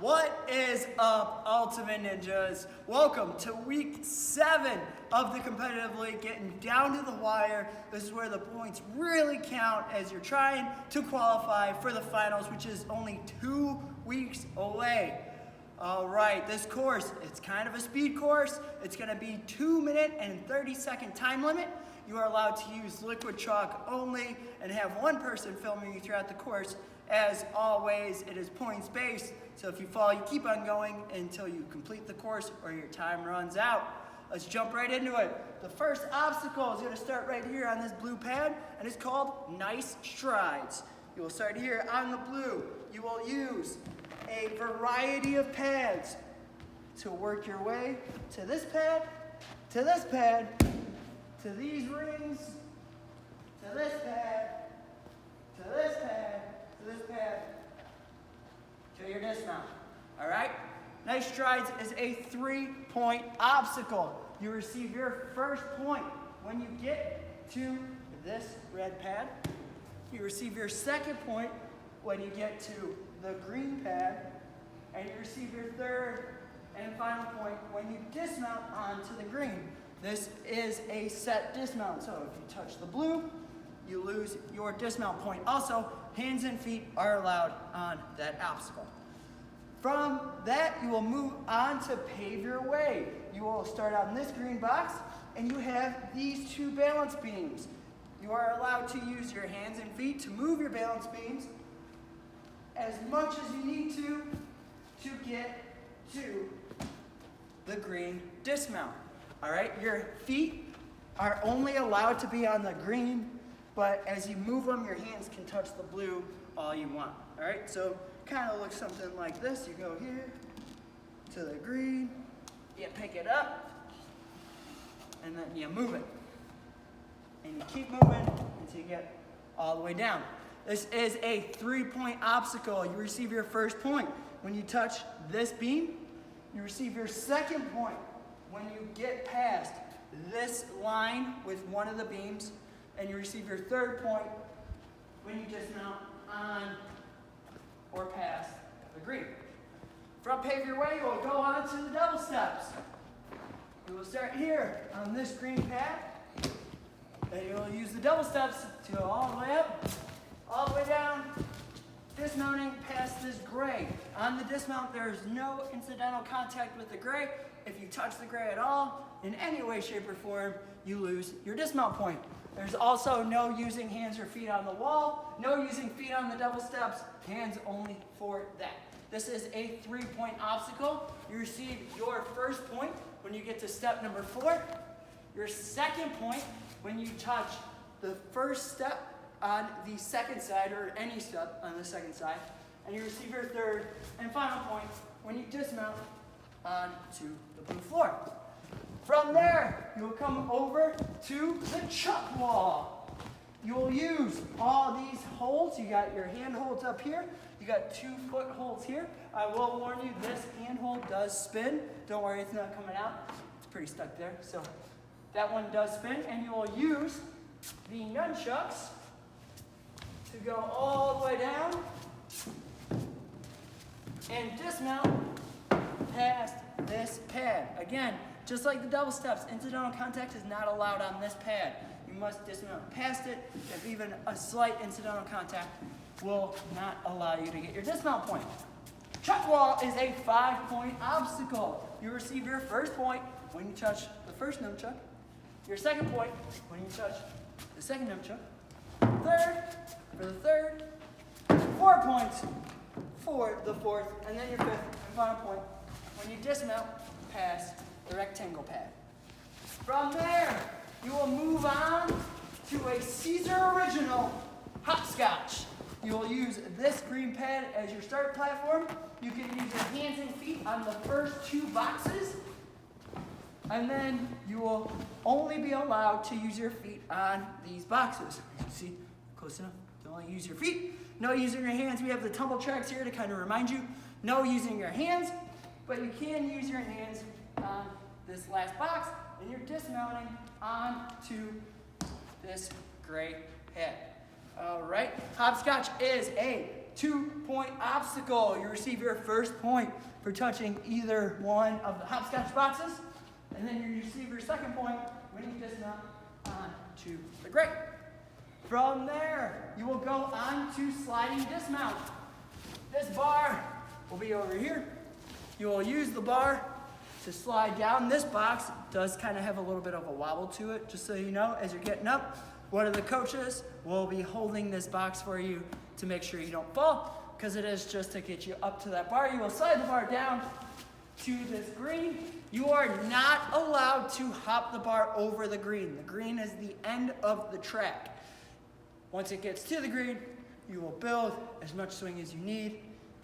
What is up, Ultimate Ninjas? Welcome to week 7 of the competitive league, getting down to the wire. This is where the points really count as you're trying to qualify for the finals, which is only 2 weeks away. All right, this course, it's kind of a speed course. It's gonna be 2-minute and 30-second time limit. You are allowed to use liquid chalk only and have one person filming you throughout the course. As always, it is points based, so if you fall, you keep on going until you complete the course or your time runs out. Let's jump right into it. The first obstacle is gonna start right here on this blue pad, and it's called Nice Strides. You will start here on the blue. You will use a variety of pads to work your way to this pad, to this pad, to these rings, to this pad, to this pad, to this pad, to your dismount. All right? Nice Strides is a 3-point obstacle. You receive your first point when you get to this red pad. You receive your second point when you get to the green pad. And you receive your third and final point when you dismount onto the green. This is a set dismount, so if you touch the blue, you lose your dismount point. Also, hands and feet are allowed on that obstacle. From that, you will move on to pave your way. You will start on this green box, and you have these 2 balance beams. You are allowed to use your hands and feet to move your balance beams as much as you need to get to the green dismount. All right, your feet are only allowed to be on the green, but as you move them, your hands can touch the blue all you want. All right, so kind of looks something like this. You go here to the green, you pick it up, and then you move it. And you keep moving until you get all the way down. This is a 3-point obstacle. You receive your first point when you touch this beam. You receive your second point when you get past this line with one of the beams. And you receive your third point when you dismount on or past the green. From pave your way, you will go on to the double steps. You will start here on this green pad. And you will use the double steps to go all the way up, all the way down, dismounting past this gray. On the dismount, there is no incidental contact with the gray. If you touch the gray at all, in any way, shape, or form, you lose your dismount point. There's also no using hands or feet on the wall, no using feet on the double steps, hands only for that. This is a 3-point obstacle. You receive your first point when you get to step number 4, your second point when you touch the first step on the second side, or any step on the second side, and you receive your third and final point when you dismount onto the blue floor. From there, you will come over to the chuck wall. You will use all these holds. You got your hand holds up here. You got 2 foot holds here. I will warn you, this hand hold does spin. Don't worry, it's not coming out. It's pretty stuck there. So that one does spin, and you will use the nunchucks to go all the way down and dismount past this pad. Again, just like the double steps, incidental contact is not allowed on this pad. You must dismount past it. If even a slight incidental contact will not allow you to get your dismount point. Chuck wall is a 5-point obstacle. You receive your first point when you touch the first nunchuck, your second point when you touch the second nunchuck, third for the third, 4 points for the fourth, and then your 5th and final point when you dismount past the rectangle pad. From there, you will move on to a Caesar Original hopscotch. You will use this green pad as your start platform. You can use your hands and feet on the first 2 boxes, and then you will only be allowed to use your feet on these boxes. You see, close enough to only use your feet. No using your hands. We have the tumble tracks here to kind of remind you. No using your hands, but you can use your hands on this last box, and you're dismounting onto this gray pad. All right, hopscotch is a 2-point obstacle. You receive your first point for touching either one of the hopscotch boxes, and then you receive your second point when you dismount onto the grate. From there, you will go on to sliding dismount. This bar will be over here. You will use the bar to slide down. This box does kind of have a little bit of a wobble to it, just so you know, as you're getting up. One of the coaches will be holding this box for you to make sure you don't fall, because it is just to get you up to that bar. You will slide the bar down to this green. You are not allowed to hop the bar over the green. The green is the end of the track. Once it gets to the green, you will build as much swing as you need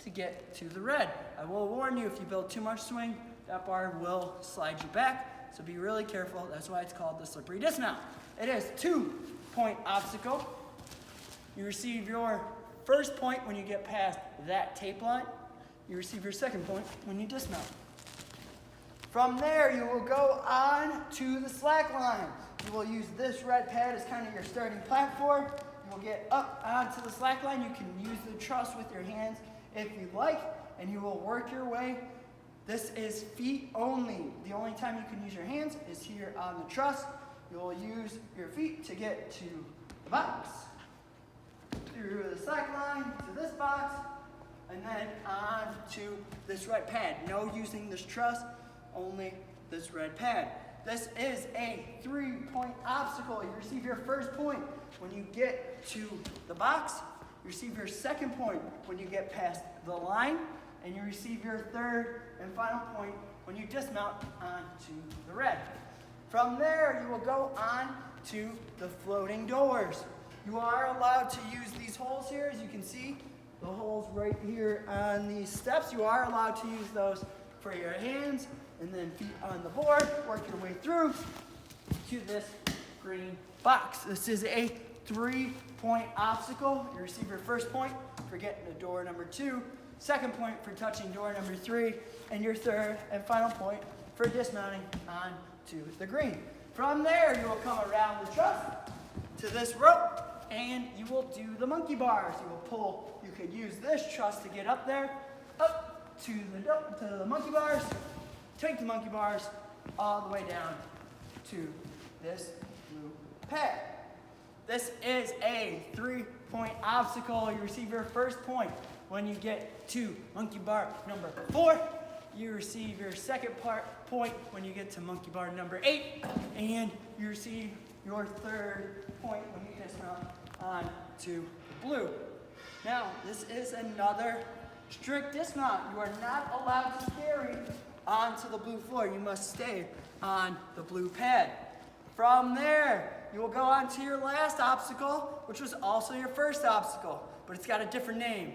to get to the red. I will warn you, if you build too much swing, that bar will slide you back, so be really careful. That's why it's called the slippery dismount. It is 2-point obstacle. You receive your first point when you get past that tape line. You receive your second point when you dismount. From there, you will go on to the slack line. You will use this red pad as kind of your starting platform. You will get up onto the slack line. You can use the truss with your hands if you like, and you will work your way. This is feet only. The only time you can use your hands is here on the truss. You will use your feet to get to the box, through the slack line to this box, and then on to this red pad. No using this truss, only this red pad. This is a 3-point obstacle. You receive your first point when you get to the box. You receive your second point when you get past the line, and you receive your third and final point when you dismount onto the red. From there, you will go on to the floating doors. You are allowed to use these holes here, as you can see, the holes right here on these steps. You are allowed to use those for your hands, and then feet on the board. Work your way through to this green box. This is a 3-point obstacle. You receive your first point for getting to door number 2, second point for touching door number 3, and your third and final point for dismounting onto the green. From there, you will come around the truss to this rope, and you will do the monkey bars. You will pull. You could use this truss to get up there, up to the monkey bars. Take the monkey bars all the way down to this blue pad. This is a 3-point obstacle. You receive your first point when you get to monkey bar number 4. You receive your second point when you get to monkey bar number 8. And you receive your third point when you dismount onto the blue. Now, this is another strict dismount. You are not allowed to carry onto the blue floor. You must stay on the blue pad. From there, you will go on to your last obstacle, which was also your first obstacle, but it's got a different name.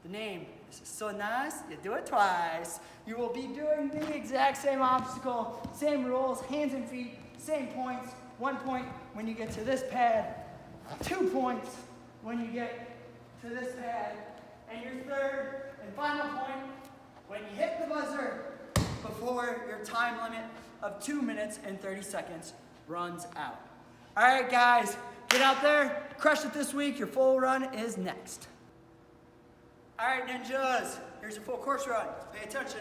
The name is so nice, you do it twice. You will be doing the exact same obstacle, same rules, hands and feet, same points. 1 point when you get to this pad, 2 points when you get to this pad, and your third and final point when you hit the buzzer before your time limit of 2 minutes and 30 seconds runs out. All right, guys, get out there, crush it this week. Your full run is next. All right, ninjas, here's your full course run. Pay attention.